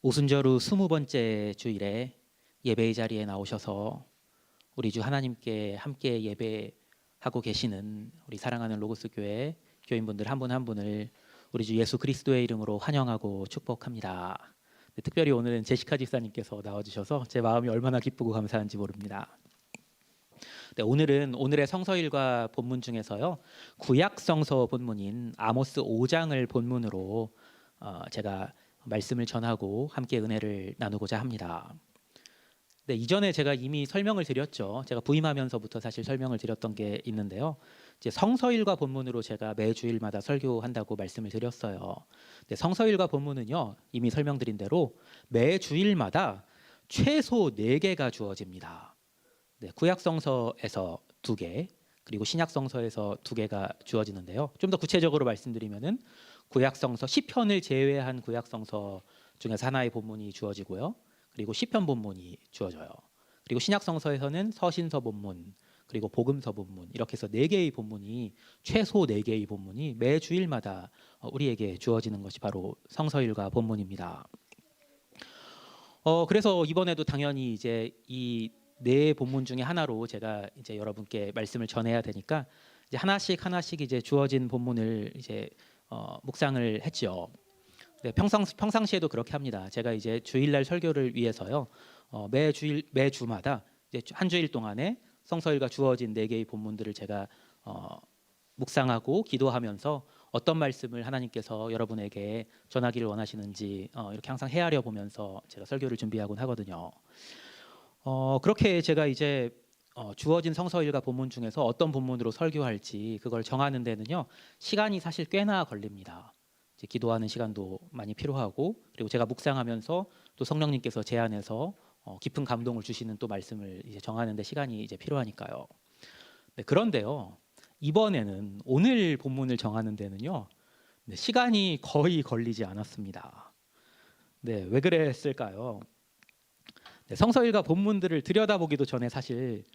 오순절 후 20번째 주일에 예배의 자리에 나오셔서 우리 주 하나님께 함께 예배하고 계시는 우리 사랑하는 로고스 교회 교인분들 한 분 한 분을 우리 주 예수 그리스도의 이름으로 환영하고 축복합니다. 네, 특별히 오늘은 제시카 집사님께서 나와주셔서 제 마음이 얼마나 기쁘고 감사한지 모릅니다. 네, 오늘은 오늘의 성서일과 본문 중에서요, 구약 성서 본문인 아모스 5장을 본문으로 제가 말씀을 전하고 함께 은혜를 나누고자 합니다. 네, 이전에 제가 이미 설명을 드렸죠. 제가 부임하면서부터 사실 설명을 드렸던 게 있는데요. 이제 성서일과 본문으로 제가 매주일마다 설교한다고 말씀을 드렸어요. 네, 성서일과 본문은요, 이미 설명드린 대로 매주일마다 최소 4개가 주어집니다. 네, 구약 성서에서 2개, 그리고 신약 성서에서 2개가 주어지는데요. 좀 더 구체적으로 말씀드리면은 구약 성서 시편을 제외한 구약 성서 중에서 하나의 본문이 주어지고요. 그리고 시편 본문이 주어져요. 그리고 신약 성서에서는 서신서 본문, 그리고 복음서 본문, 이렇게 해서 4개의 본문이, 최소 4개의 본문이 매 주일마다 우리에게 주어지는 것이 바로 성서일과 본문입니다. 그래서 이번에도 당연히 이제 이 4 본문 중에 하나로 제가 이제 여러분께 말씀을 전해야 되니까 이제 하나씩 이제 주어진 본문을 이제 묵상을 했죠. 네, 평상시에도 그렇게 합니다. 제가 이제 주일날 설교를 위해서요, 매주마다 이제 한 주일 동안에 성서일과 주어진 4개의 본문들을 제가 묵상하고 기도하면서 어떤 말씀을 하나님께서 여러분에게 전하기를 원하시는지 이렇게 항상 헤아려 보면서 제가 설교를 준비하곤 하거든요. 그렇게 제가 이제 주어진 성서일과 본문 중에서 어떤 본문으로 설교할지 그걸 정하는 데는요, 시간이 사실 꽤나 걸립니다. 이제 기도하는 시간도 많이 필요하고, 그리고 제가 묵상하면서 또 성령님께서 제안해서 깊은 감동을 주시는 또 말씀을 이제 정하는 데 시간이 이제 필요하니까요. 네, 그런데요, 이번에는 오늘 본문을 정하는 데는요, 네, 시간이 거의 걸리지 않았습니다. 네, 왜 그랬을까요? 네, 성서일과 본문들을 들여다보기도 전에 사실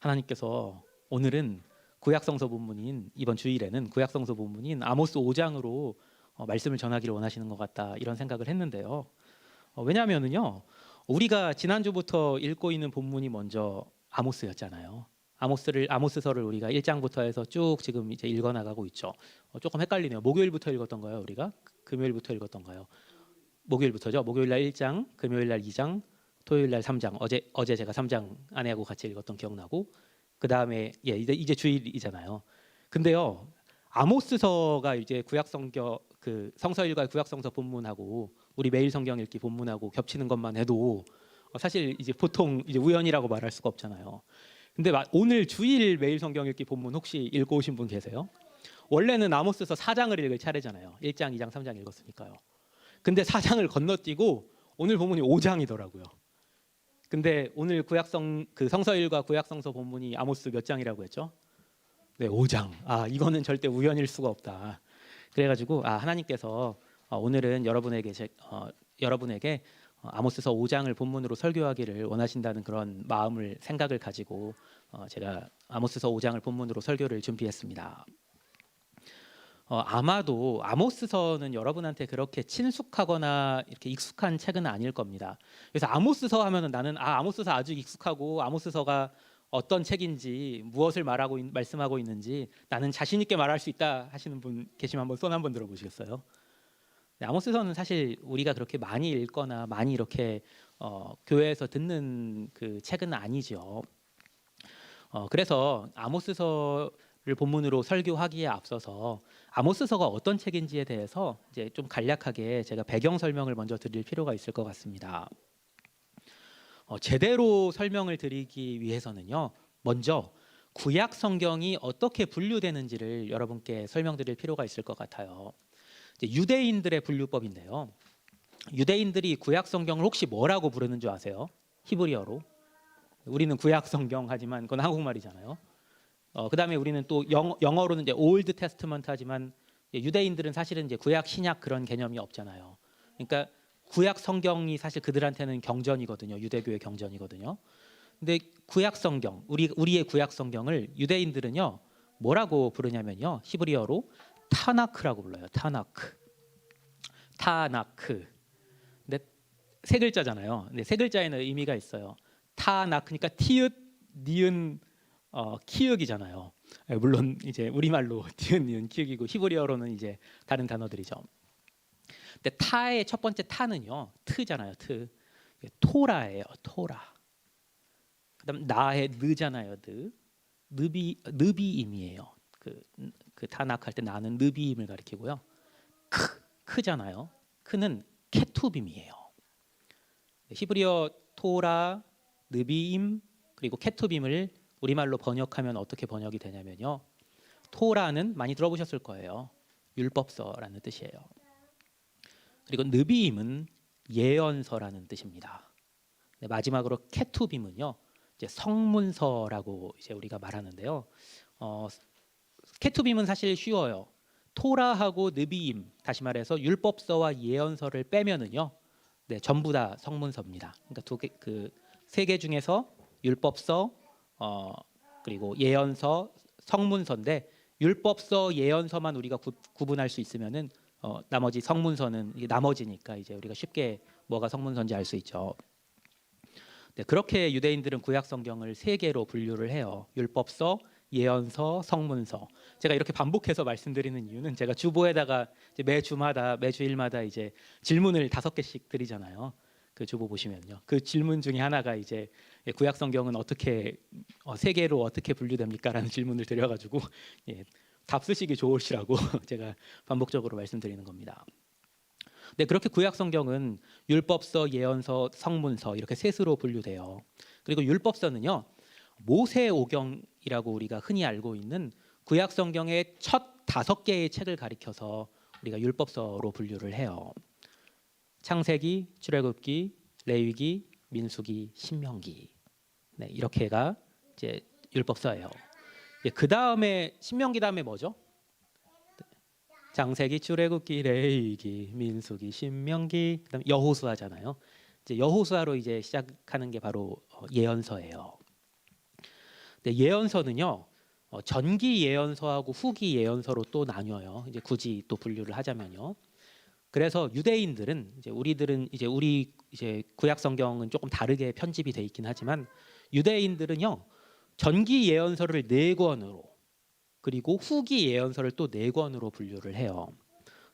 하나님께서 오늘은 구약성서 본문인, 이번 주일에는 구약성서 본문인 아모스 5장으로 말씀을 전하기를 원하시는 것 같다, 이런 생각을 했는데요. 왜냐하면은요, 우리가 지난주부터 읽고 있는 본문이 먼저 아모스였잖아요. 아모스서를 우리가 1장부터 해서 쭉 지금 이제 읽어나가고 있죠. 조금 헷갈리네요. 목요일부터 읽었던가요? 우리가 금요일부터 읽었던가요? 목요일부터죠. 목요일날 1장, 금요일날 2장, 토요일날 3장. 어제 제가 3장 아내하고 같이 읽었던 기억나고, 그 다음에 이제 주일이잖아요. 근데요, 아모스서가 이제 구약성경 그 성서일과 구약성서 본문하고 우리 매일 성경 읽기 본문하고 겹치는 것만 해도 사실 이제 보통 이제 우연이라고 말할 수가 없잖아요. 근데 오늘 주일 매일 성경 읽기 본문 혹시 읽고 오신 분 계세요? 원래는 아모스서 4장을 읽을 차례잖아요. 1장, 2장, 3장 읽었으니까요. 근데 4장을 건너뛰고 오늘 본문이 5장이더라고요. 근데 오늘 그 성서일과 구약성서 본문이 아모스 몇 장이라고 했죠? 네, 5장. 이거는 절대 우연일 수가 없다. 그래가지고 하나님께서 오늘은 여러분에게 아모스서 5장을 본문으로 설교하기를 원하신다는 그런 생각을 가지고 제가 아모스서 5장을 본문으로 설교를 준비했습니다. 아마도 아모스서는 여러분한테 그렇게 친숙하거나 이렇게 익숙한 책은 아닐 겁니다. 그래서 아모스서 하면은 나는 아모스서 아주 익숙하고 아모스서가 어떤 책인지, 무엇을 말씀하고 있는지 나는 자신 있게 말할 수 있다 하시는 분 계시면 한번 손 한번 들어보시겠어요? 네, 아모스서는 사실 우리가 그렇게 많이 읽거나 많이 이렇게 교회에서 듣는 그 책은 아니죠. 그래서 아모스서를 본문으로 설교하기에 앞서서 아모스서가 어떤 책인지에 대해서 이제 좀 간략하게 제가 배경 설명을 먼저 드릴 필요가 있을 것 같습니다. 제대로 설명을 드리기 위해서는요, 먼저 구약 성경이 어떻게 분류되는지를 여러분께 설명드릴 필요가 있을 것 같아요. 유대인들의 분류법인데요, 유대인들이 구약 성경을 혹시 뭐라고 부르는 줄 아세요? 히브리어로. 우리는 구약 성경 하지만 그건 한국말이잖아요. 그 다음에 우리는 또 영어로는 이제 올드 테스트먼트 하지만 유대인들은 사실은 이제 구약 신약 그런 개념이 없잖아요. 그러니까 구약 성경이 사실 그들한테는 경전이거든요. 유대교의 경전이거든요. 근데 구약 성경, 우리의 구약 성경을 유대인들은요, 뭐라고 부르냐면요, 히브리어로 타나크라고 불러요. 타나크. 근데 세 글자잖아요. 근데 세 글자에는 의미가 있어요. 타나 그러니까 티읕, 니은, 키읔이잖아요. 물론 이제 우리말로 티읕, 니은, 키읔이고 히브리어로는 이제 다른 단어들이죠. 근데 타의 첫 번째 타는요, 트잖아요, 트. 토라예요, 토라. 그다음 나의 느잖아요, 느. 느비임이에요. 그 타낙할 때 나는 느비임을 가리키고요. 크잖아요. 크는 케투빔이에요. 히브리어 토라, 느비임 그리고 케투빔을 우리말로 번역하면 어떻게 번역이 되냐면요. 토라는 많이 들어보셨을 거예요. 율법서라는 뜻이에요. 그리고 느비임은 예언서라는 뜻입니다. 마지막으로 케투빔은요, 이제 성문서라고 이제 우리가 말하는데요. 케투빔은 사실 쉬워요. 토라하고 느비임, 다시 말해서 율법서와 예언서를 빼면은요, 네, 전부 다 성문서입니다. 그러니까 그 세 개 중에서 율법서, 그리고 예언서, 성문서인데 율법서, 예언서만 우리가 구분할 수 있으면은 나머지 성문서는 이게 나머지니까 이제 우리가 쉽게 뭐가 성문서인지 알 수 있죠. 네, 그렇게 유대인들은 구약 성경을 세 개로 분류를 해요. 율법서, 예언서, 성문서. 제가 이렇게 반복해서 말씀드리는 이유는 제가 주보에다가 이제 매 주마다 매 주일마다 이제 질문을 5개씩 드리잖아요. 그 주보 보시면요. 그 질문 중에 하나가 이제 구약 성경은 어떻게 세 개로 어떻게 분류됩니까라는 질문을 드려가지고 답 쓰시기 좋으시라고 제가 반복적으로 말씀드리는 겁니다. 네, 그렇게 구약 성경은 율법서, 예언서, 성문서 이렇게 셋으로 분류돼요. 그리고 율법서는요, 모세오경이라고 우리가 흔히 알고 있는 구약 성경의 첫 5개의 책을 가리켜서 우리가 율법서로 분류를 해요. 창세기, 출애굽기, 레위기, 민수기, 신명기. 네, 이렇게가 이제 율법서예요. 그 다음에 신명기 다음에 뭐죠? 창세기, 출애굽기, 레위기, 민수기, 신명기, 그다음 여호수아잖아요. 이제 여호수아로 이제 시작하는 게 바로 예언서예요. 근데 예언서는요, 전기 예언서하고 후기 예언서로 또 나뉘어요. 이제 굳이 또 분류를 하자면요. 그래서 유대인들은 이제 우리들은 이제 우리 이제 구약 성경은 조금 다르게 편집이 돼 있긴 하지만 유대인들은요, 전기 예언서를 4권으로 그리고 후기 예언서를 또 4권으로 분류를 해요.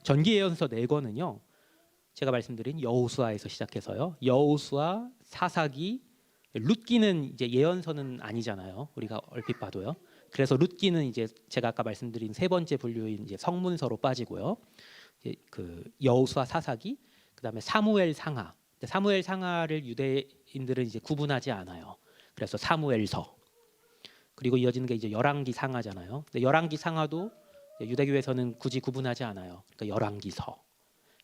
전기 예언서 4권은요, 제가 말씀드린 여호수아에서 시작해서요, 여호수아, 사사기, 룻기는 이제 예언서는 아니잖아요. 우리가 얼핏 봐도요. 그래서 룻기는 이제 제가 아까 말씀드린 세 번째 분류인 이제 성문서로 빠지고요. 그 여호수아, 사사기, 그다음에 사무엘 상하. 사무엘 상하를 유대인들은 이제 구분하지 않아요. 그래서 사무엘서. 그리고 이어지는 게 이제 열왕기 상하잖아요. 근데 열왕기 상하도 유대교에서는 굳이 구분하지 않아요. 그러니까 열왕기서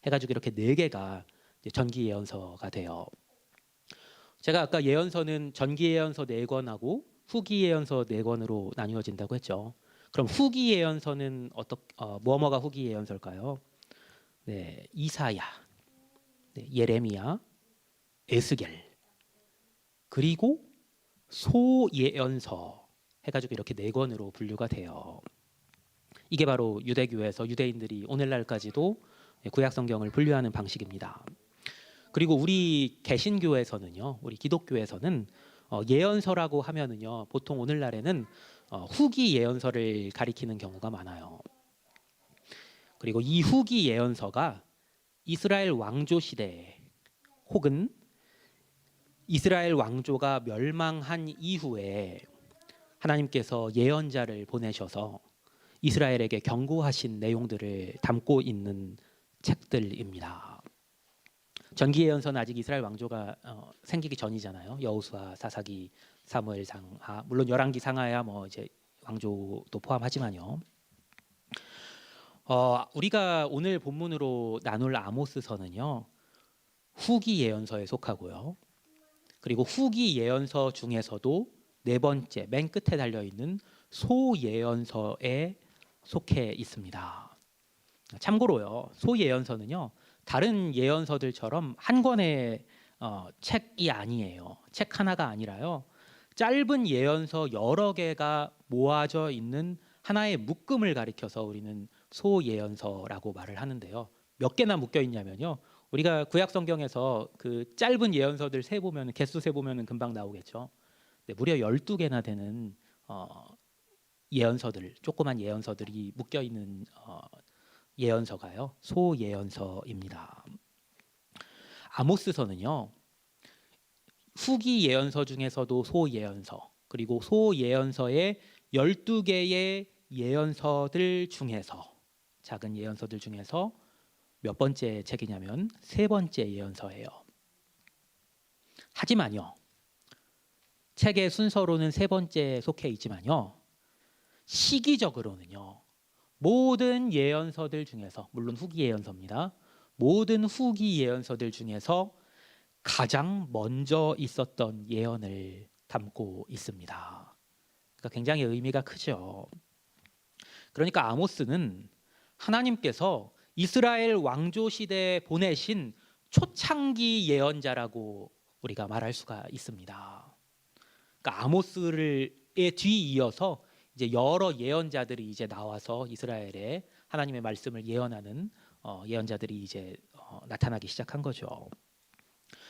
해가지고 이렇게 4개가 전기 예언서가 돼요. 제가 아까 예언서는 전기 예언서 4권하고 후기 예언서 4권으로 나뉘어진다고 했죠. 그럼 후기 예언서는 뭐가 후기 예언서일까요? 네, 이사야, 네, 예레미야, 에스겔, 그리고 소예언서 해가지고 이렇게 4권으로 분류가 돼요. 이게 바로 유대교에서 유대인들이 오늘날까지도 구약 성경을 분류하는 방식입니다. 그리고 우리 개신교에서는요, 우리 기독교에서는 예언서라고 하면은요, 보통 오늘날에는 후기 예언서를 가리키는 경우가 많아요. 그리고 이 후기 예언서가 이스라엘 왕조 시대 혹은 이스라엘 왕조가 멸망한 이후에 하나님께서 예언자를 보내셔서 이스라엘에게 경고하신 내용들을 담고 있는 책들입니다. 전기 예언서는 아직 이스라엘 왕조가 생기기 전이잖아요. 여호수아, 사사기, 사무엘 상하, 물론 열왕기 상하야 뭐 이제 왕조도 포함하지만요. 우리가 오늘 본문으로 나눌 아모스서는요, 후기 예언서에 속하고요. 그리고 후기 예언서 중에서도 4번째 맨 끝에 달려 있는 소예언서에 속해 있습니다. 참고로요, 소예언서는요, 다른 예언서들처럼 한 권의 책이 아니에요. 책 하나가 아니라요, 짧은 예언서 여러 개가 모아져 있는 하나의 묶음을 가리켜서 우리는 소예언서라고 말을 하는데요. 몇 개나 묶여 있냐면요, 우리가 구약 성경에서 그 짧은 예언서들 세 보면 개수 세 보면은 금방 나오겠죠. 네, 무려 12개나 되는 예언서들, 조그만 예언서들이 묶여 있는 예언서가요. 소예언서입니다. 아모스서는요. 후기 예언서 중에서도 소예언서, 그리고 소예언서의 12개의 예언서들 중에서, 작은 예언서들 중에서 몇 번째 책이냐면 세 번째 예언서예요. 하지만요, 책의 순서로는 세 번째에 속해 있지만요, 시기적으로는요, 모든 예언서들 중에서, 물론 후기 예언서입니다. 모든 후기 예언서들 중에서 가장 먼저 있었던 예언을 담고 있습니다. 그러니까 굉장히 의미가 크죠. 그러니까 아모스는 하나님께서 이스라엘 왕조 시대에 보내신 초창기 예언자라고 우리가 말할 수가 있습니다. 그러니까 아모스를 뒤이어서 이제 여러 예언자들이 이제 나와서 이스라엘에 하나님의 말씀을 예언하는 예언자들이 이제 나타나기 시작한 거죠.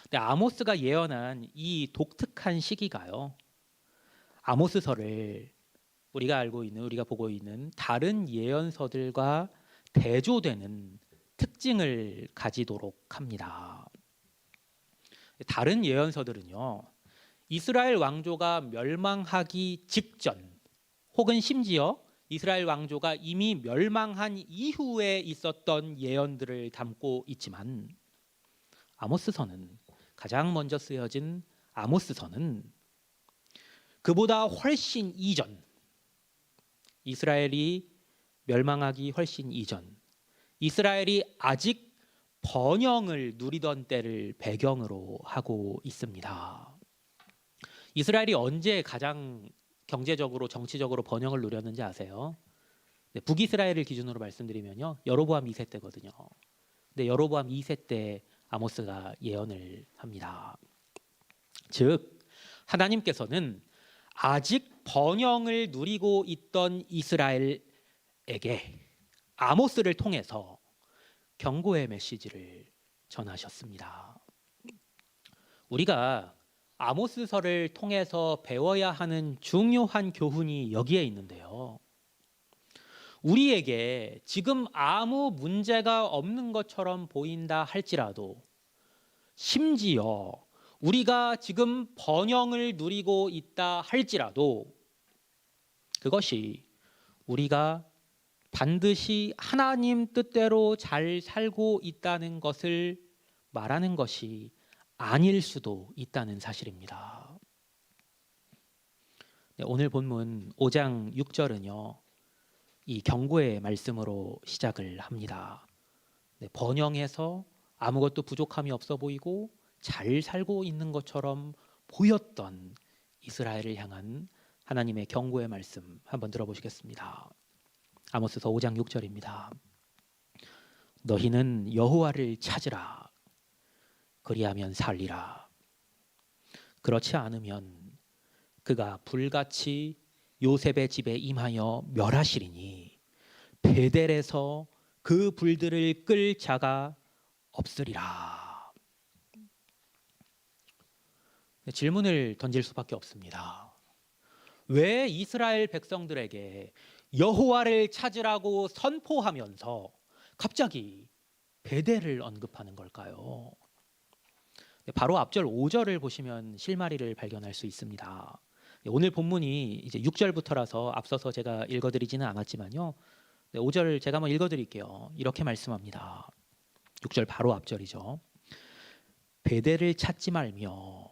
근데 아모스가 예언한 이 독특한 시기가요, 아모스서를 우리가 보고 있는 다른 예언서들과 대조되는 특징을 가지도록 합니다. 다른 예언서들은요, 이스라엘 왕조가 멸망하기 직전, 혹은 심지어 이스라엘 왕조가 이미 멸망한 이후에 있었던 예언들을 담고 있지만, 아모스서는, 가장 먼저 쓰여진 아모스서는 그보다 훨씬 이전, 이스라엘이 멸망하기 훨씬 이전, 이스라엘이 아직 번영을 누리던 때를 배경으로 하고 있습니다. 이스라엘이 언제 가장 경제적으로, 정치적으로 번영을 누렸는지 아세요? 네, 북이스라엘을 기준으로 말씀드리면요, 여로보암 2세 때거든요. 근데 여로보암 2세 때 아모스가 예언을 합니다. 즉, 하나님께서는 아직 번영을 누리고 있던 이스라엘에게 아모스를 통해서 경고의 메시지를 전하셨습니다. 우리가 아모스서를 통해서 배워야 하는 중요한 교훈이 여기에 있는데요, 우리에게 지금 아무 문제가 없는 것처럼 보인다 할지라도, 심지어 우리가 지금 번영을 누리고 있다 할지라도, 그것이 우리가 반드시 하나님 뜻대로 잘 살고 있다는 것을 말하는 것이 아닐 수도 있다는 사실입니다. 네, 오늘 본문 5장 6절은요, 이 경고의 말씀으로 시작을 합니다. 네, 번영해서 아무것도 부족함이 없어 보이고 잘 살고 있는 것처럼 보였던 이스라엘을 향한 하나님의 경고의 말씀 한번 들어보시겠습니다. 아모스서 5장 6절입니다. 너희는 여호와를 찾으라. 그리하면 살리라. 그렇지 않으면 그가 불같이 요셉의 집에 임하여 멸하시리니 베델에서 그 불들을 끌 자가 없으리라. 질문을 던질 수밖에 없습니다. 왜 이스라엘 백성들에게 여호와를 찾으라고 선포하면서 갑자기 베델을 언급하는 걸까요? 바로 앞절 5절을 보시면 실마리를 발견할 수 있습니다. 오늘 본문이 이제 6절부터라서 앞서서 제가 읽어드리지는 않았지만요, 5절 제가 한번 읽어드릴게요. 이렇게 말씀합니다. 6절 바로 앞절이죠. 베델을 찾지 말며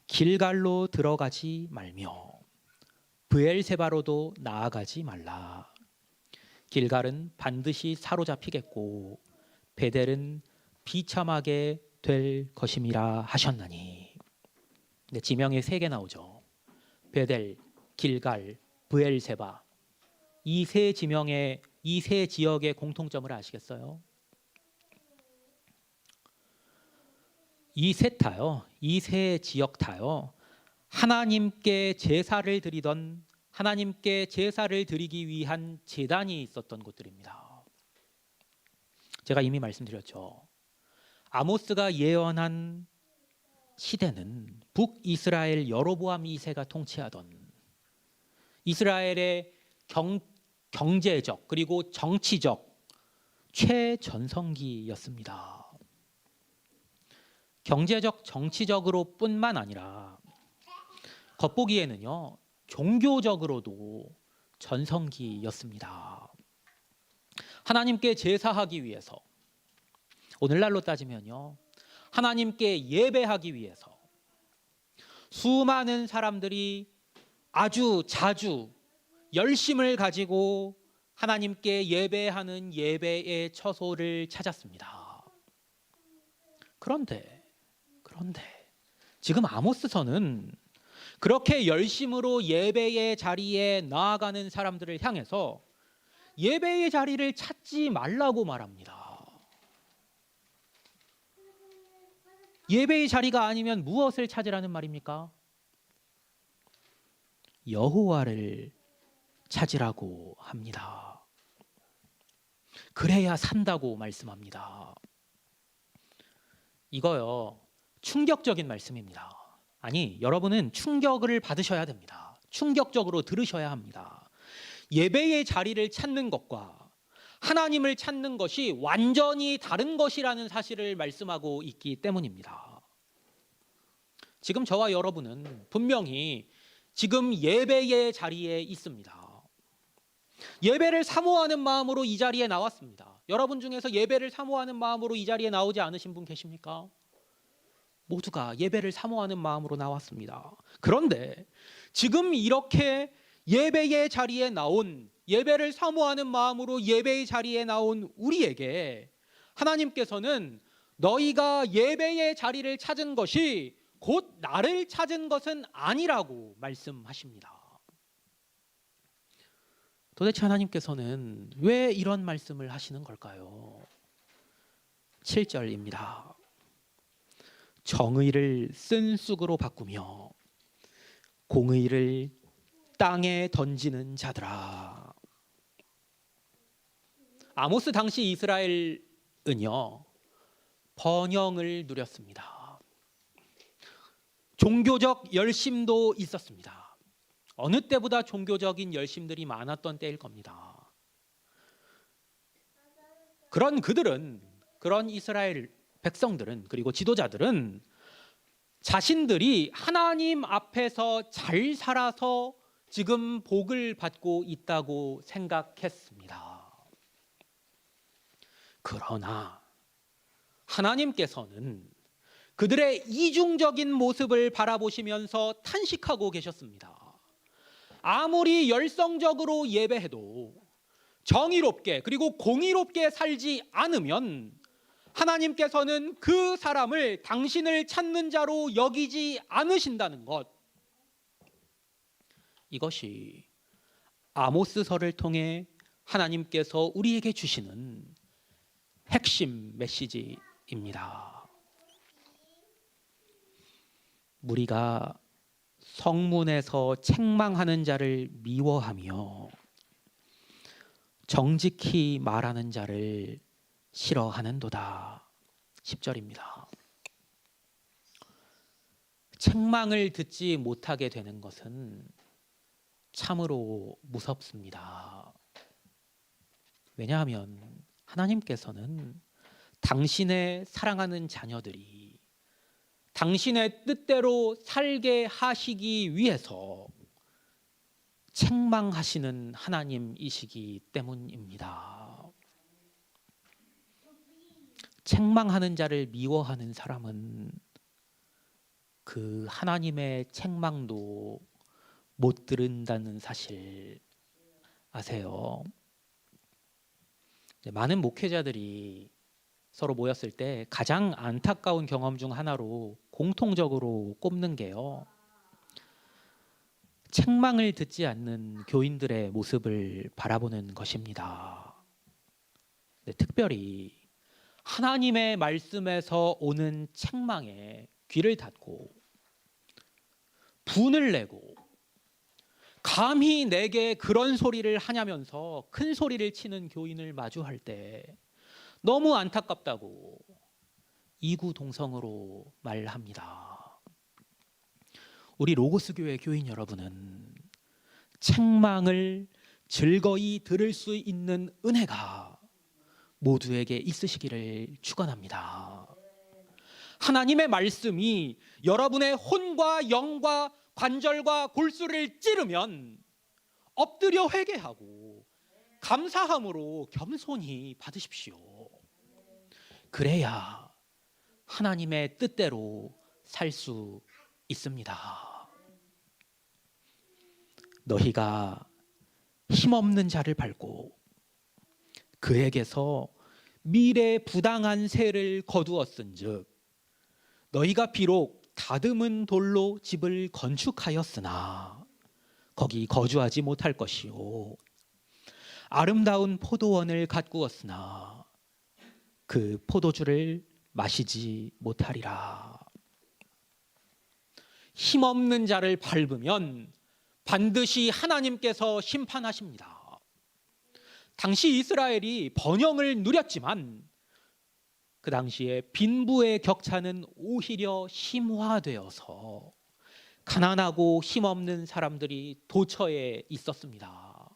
길갈로 들어가지 말며 브엘세바로도 나아가지 말라. 길갈은 반드시 사로잡히겠고 베델은 비참하게 될 것임이라 하셨나니. 네, 지명이 3개 나오죠. 베델, 길갈, 브엘세바. 이 세 지명의, 이 세 지역의 공통점을 아시겠어요? 이 세 다요, 이 세 지역 다요, 하나님께 제사를 드리던, 하나님께 제사를 드리기 위한 제단이 있었던 곳들입니다. 제가 이미 말씀드렸죠. 아모스가 예언한 시대는 북이스라엘 여로보암 2세가 통치하던 이스라엘의 경제적 그리고 정치적 최전성기였습니다. 경제적 정치적으로 뿐만 아니라 겉보기에는요 종교적으로도 전성기였습니다. 하나님께 제사하기 위해서, 오늘날로 따지면요 하나님께 예배하기 위해서 수많은 사람들이 아주 자주 열심을 가지고 하나님께 예배하는 예배의 처소를 찾았습니다. 그런데 지금 아모스서는 그렇게 열심으로 예배의 자리에 나아가는 사람들을 향해서 예배의 자리를 찾지 말라고 말합니다. 예배의 자리가 아니면 무엇을 찾으라는 말입니까? 여호와를 찾으라고 합니다. 그래야 산다고 말씀합니다. 이거요 충격적인 말씀입니다. 아니, 여러분은 충격을 받으셔야 됩니다. 충격적으로 들으셔야 합니다. 예배의 자리를 찾는 것과 하나님을 찾는 것이 완전히 다른 것이라는 사실을 말씀하고 있기 때문입니다. 지금 저와 여러분은 분명히 지금 예배의 자리에 있습니다. 예배를 사모하는 마음으로 이 자리에 나왔습니다. 여러분 중에서 예배를 사모하는 마음으로 이 자리에 나오지 않으신 분 계십니까? 모두가 예배를 사모하는 마음으로 나왔습니다. 그런데 지금 이렇게 예배의 자리에 나온, 예배를 사모하는 마음으로 예배의 자리에 나온 우리에게 하나님께서는 너희가 예배의 자리를 찾은 것이 곧 나를 찾은 것은 아니라고 말씀하십니다. 도대체 하나님께서는 왜 이런 말씀을 하시는 걸까요? 7절입니다. 정의를 쓴쑥으로 바꾸며 공의를 땅에 던지는 자들아. 아모스 당시 이스라엘은요 번영을 누렸습니다. 종교적 열심도 있었습니다. 어느 때보다 종교적인 열심들이 많았던 때일 겁니다. 그런 이스라엘 백성들은, 그리고 지도자들은 자신들이 하나님 앞에서 잘 살아서 지금 복을 받고 있다고 생각했습니다. 그러나 하나님께서는 그들의 이중적인 모습을 바라보시면서 탄식하고 계셨습니다. 아무리 열성적으로 예배해도 정의롭게 그리고 공의롭게 살지 않으면 하나님께서는 그 사람을 당신을 찾는 자로 여기지 않으신다는 것. 이것이 아모스서를 통해 하나님께서 우리에게 주시는 핵심 메시지입니다. 무리가 성문에서 책망하는 자를 미워하며 정직히 말하는 자를 싫어하는도다. 10절입니다. 책망을 듣지 못하게 되는 것은 참으로 무섭습니다. 왜냐하면 하나님께서는 당신의 사랑하는 자녀들이 당신의 뜻대로 살게 하시기 위해서 책망하시는 하나님이시기 때문입니다. 책망하는 자를 미워하는 사람은 그 하나님의 책망도 못 들은다는 사실 아세요? 많은 목회자들이 서로 모였을 때 가장 안타까운 경험 중 하나로 공통적으로 꼽는 게요, 책망을 듣지 않는 교인들의 모습을 바라보는 것입니다. 특별히 하나님의 말씀에서 오는 책망에 귀를 닫고 분을 내고 감히 내게 그런 소리를 하냐면서 큰 소리를 치는 교인을 마주할 때 너무 안타깝다고, 이구동성으로 말합니다. 우리 로고스 교회 교인 여러분은 책망을 즐거이 들을 수 있는 은혜가 모두에게 있으시기를 축원합니다. 하나님의 말씀이 여러분의 혼과 영과 관절과 골수를 찌르면 엎드려 회개하고 감사함으로 겸손히 받으십시오. 그래야 하나님의 뜻대로 살 수 있습니다. 너희가 힘없는 자를 밟고 그에게서 미래 부당한 세를 거두었은즉 너희가 비록 다듬은 돌로 집을 건축하였으나 거기 거주하지 못할 것이요 아름다운 포도원을 가꾸었으나 그 포도주를 마시지 못하리라. 힘없는 자를 밟으면 반드시 하나님께서 심판하십니다. 당시 이스라엘이 번영을 누렸지만 그 당시에 빈부의 격차는 오히려 심화되어서 가난하고 힘없는 사람들이 도처에 있었습니다.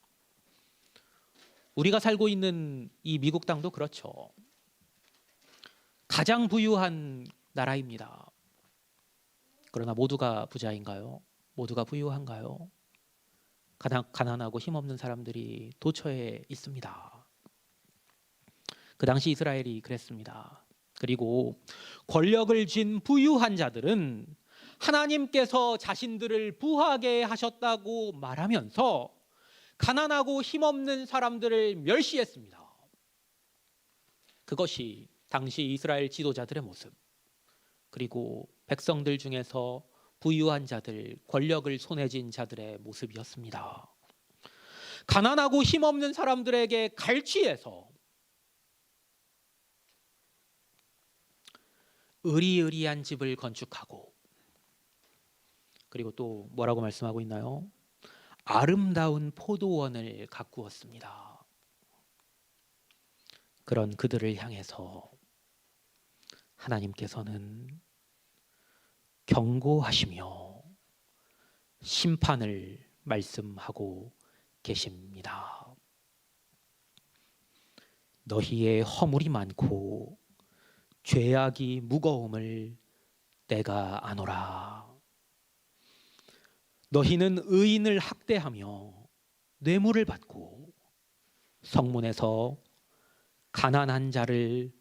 우리가 살고 있는 이 미국 땅도 그렇죠. 가장 부유한 나라입니다. 그러나 모두가 부자인가요? 모두가 부유한가요? 가난하고 힘없는 사람들이 도처에 있습니다. 그 당시 이스라엘이 그랬습니다. 그리고 권력을 쥔 부유한 자들은 하나님께서 자신들을 부하게 하셨다고 말하면서 가난하고 힘없는 사람들을 멸시했습니다. 그것이 당시 이스라엘 지도자들의 모습, 그리고 백성들 중에서 부유한 자들, 권력을 손에 쥔 자들의 모습이었습니다. 가난하고 힘없는 사람들에게 갈취해서 의리의리한 집을 건축하고, 그리고 또 뭐라고 말씀하고 있나요? 아름다운 포도원을 가꾸었습니다. 그런 그들을 향해서 하나님께서는 경고하시며 심판을 말씀하고 계십니다. 너희의 허물이 많고 죄악이 무거움을 내가 아노라. 너희는 의인을 학대하며 뇌물을 받고 성문에서 가난한 자를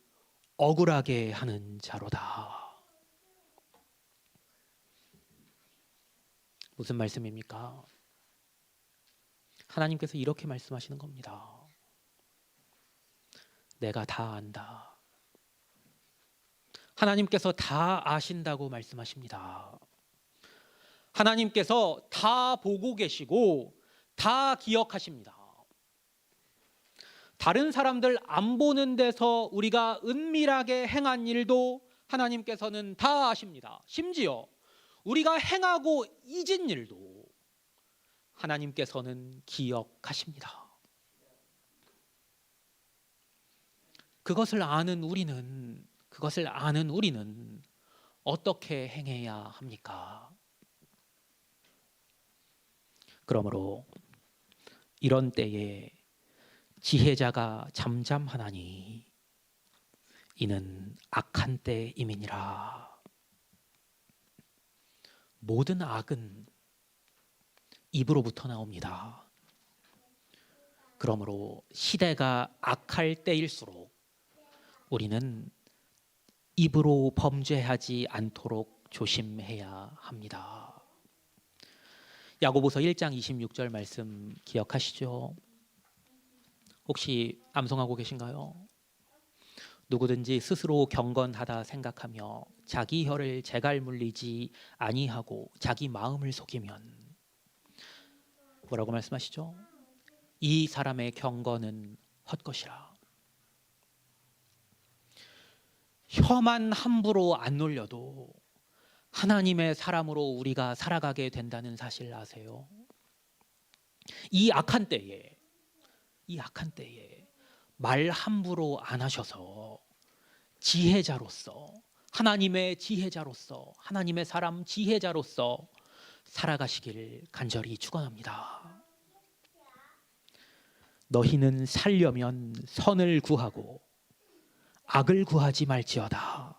억울하게 하는 자로다. 무슨 말씀입니까? 하나님께서 이렇게 말씀하시는 겁니다. 내가 다 안다. 하나님께서 다 아신다고 말씀하십니다. 하나님께서 다 보고 계시고 다 기억하십니다. 다른 사람들 안 보는 데서 우리가 은밀하게 행한 일도 하나님께서는 다 아십니다. 심지어 우리가 행하고 잊은 일도 하나님께서는 기억하십니다. 그것을 아는 우리는 어떻게 행해야 합니까? 그러므로 이런 때에 지혜자가 잠잠하나니 이는 악한 때임이니라. 모든 악은 입으로부터 나옵니다. 그러므로 시대가 악할 때일수록 우리는 입으로 범죄하지 않도록 조심해야 합니다. 야고보서 1장 26절 말씀 기억하시죠? 혹시 암송하고 계신가요? 누구든지 스스로 경건하다 생각하며 자기 혀를 재갈 물리지 아니하고 자기 마음을 속이면 뭐라고 말씀하시죠? 이 사람의 경건은 헛것이라. 혀만 함부로 안 놀려도 하나님의 사람으로 우리가 살아가게 된다는 사실 아세요? 이 악한 때에 말 함부로 안 하셔서 지혜자로서 하나님의 지혜자로서, 하나님의 사람 지혜자로서 살아가시길 간절히 축원합니다. 너희는 살려면 선을 구하고 악을 구하지 말지어다.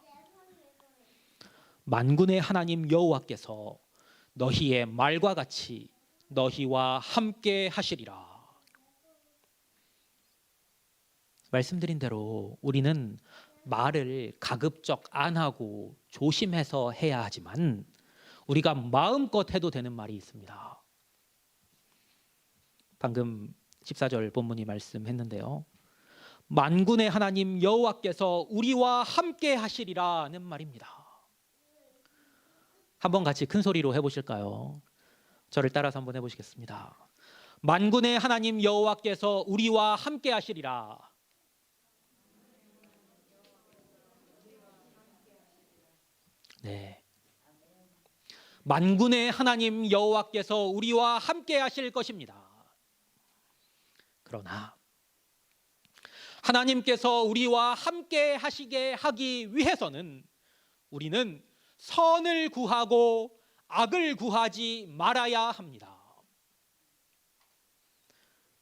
만군의 하나님 여호와께서 너희의 말과 같이 너희와 함께 하시리라. 말씀드린 대로 우리는 말을 가급적 안 하고 조심해서 해야 하지만 우리가 마음껏 해도 되는 말이 있습니다. 방금 14절 본문이 말씀했는데요. 만군의 하나님 여호와께서 우리와 함께 하시리라는 말입니다. 한번 같이 큰 소리로 해보실까요? 저를 따라서 한번 해보시겠습니다. 만군의 하나님 여호와께서 우리와 함께 하시리라. 네. 만군의 하나님 여호와께서 우리와 함께 하실 것입니다. 그러나 하나님께서 우리와 함께 하시게 하기 위해서는 우리는 선을 구하고 악을 구하지 말아야 합니다.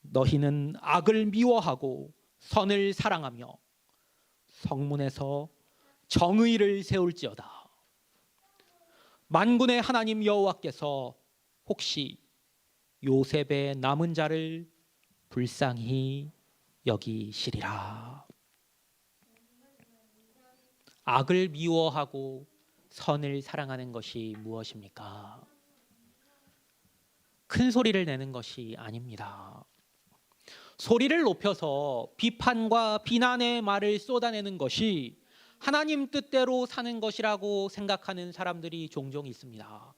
너희는 악을 미워하고 선을 사랑하며 성문에서 정의를 세울지어다. 만군의 하나님 여호와께서 혹시 요셉의 남은 자를 불쌍히 여기시리라. 악을 미워하고 선을 사랑하는 것이 무엇입니까? 큰 소리를 내는 것이 아닙니다. 소리를 높여서 비판과 비난의 말을 쏟아내는 것이 하나님 뜻대로 사는 것이라고 생각하는 사람들이 종종 있습니다.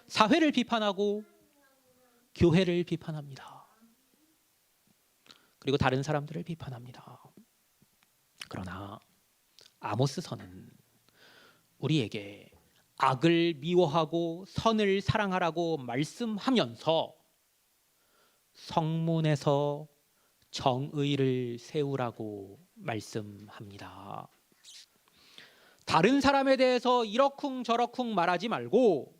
사회를 비판하고 교회를 비판합니다. 그리고 다른 사람들을 비판합니다. 그러나 아모스서는 우리에게 악을 미워하고 선을 사랑하라고 말씀하면서 성문에서 정의를 세우라고 말씀합니다. 다른 사람에 대해서 이러쿵저러쿵 말하지 말고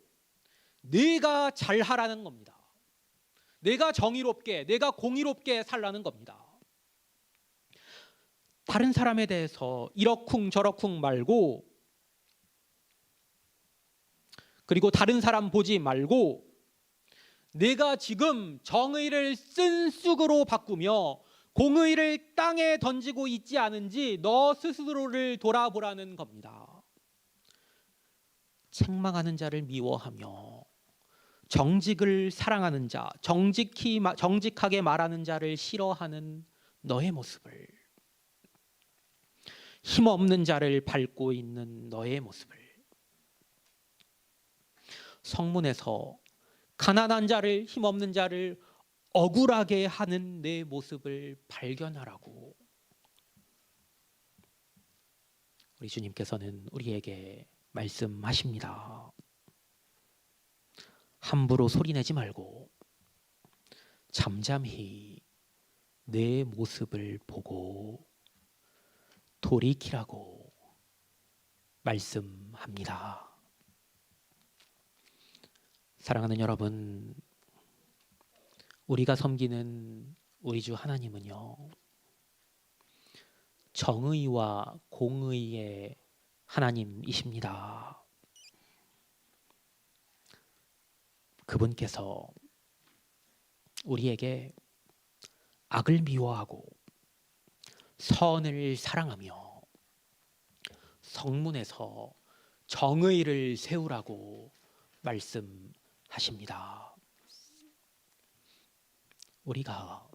내가 잘하라는 겁니다. 내가 정의롭게, 내가 공의롭게 살라는 겁니다. 다른 사람에 대해서 이러쿵저러쿵 말고, 그리고 다른 사람 보지 말고 내가 지금 정의를 쓴 쑥으로 바꾸며 공의를 땅에 던지고 있지 않은지 너 스스로를 돌아보라는 겁니다. 책망하는 자를 미워하며 정직을 사랑하는 자, 정직하게 말하는 자를 싫어하는 너의 모습을, 힘없는 자를 밟고 있는 너의 모습을, 성문에서 가난한 자를, 힘없는 자를 억울하게 하는 내 모습을 발견하라고 우리 주님께서는 우리에게 말씀하십니다. 함부로 소리내지 말고 잠잠히 내 모습을 보고 돌이키라고 말씀합니다. 사랑하는 여러분, 우리가 섬기는 우리 주 하나님은요, 정의와 공의의 하나님이십니다. 그분께서 우리에게 악을 미워하고 선을 사랑하며 성문에서 정의를 세우라고 말씀하십니다. 우리가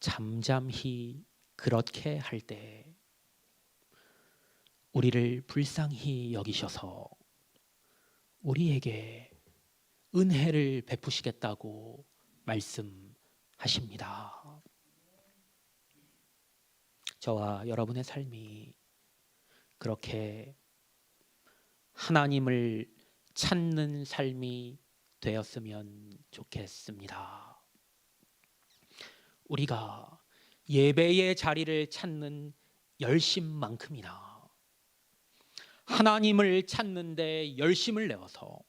잠잠히 그렇게 할 때 우리를 불쌍히 여기셔서 우리에게 은혜를 베푸시겠다고 말씀하십니다. 저와 여러분의 삶이 그렇게 하나님을 찾는 삶이 되었으면 좋겠습니다. 우리가 예배의 자리를 찾는 열심만큼이나 하나님을 찾는데 열심을 내어서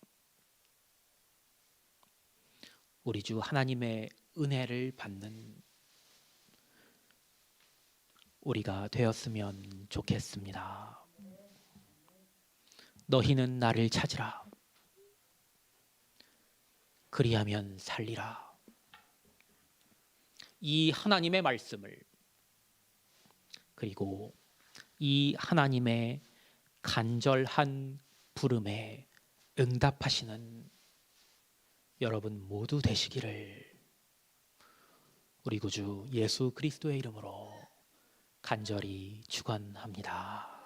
우리 주 하나님의 은혜를 받는 우리가 되었으면 좋겠습니다. 너희는 나를 찾으라. 그리하면 살리라. 이 하나님의 말씀을, 그리고 이 하나님의 간절한 부름에 응답하시는 여러분 모두 되시기를 우리 구주 예수 그리스도의 이름으로 간절히 축원합니다.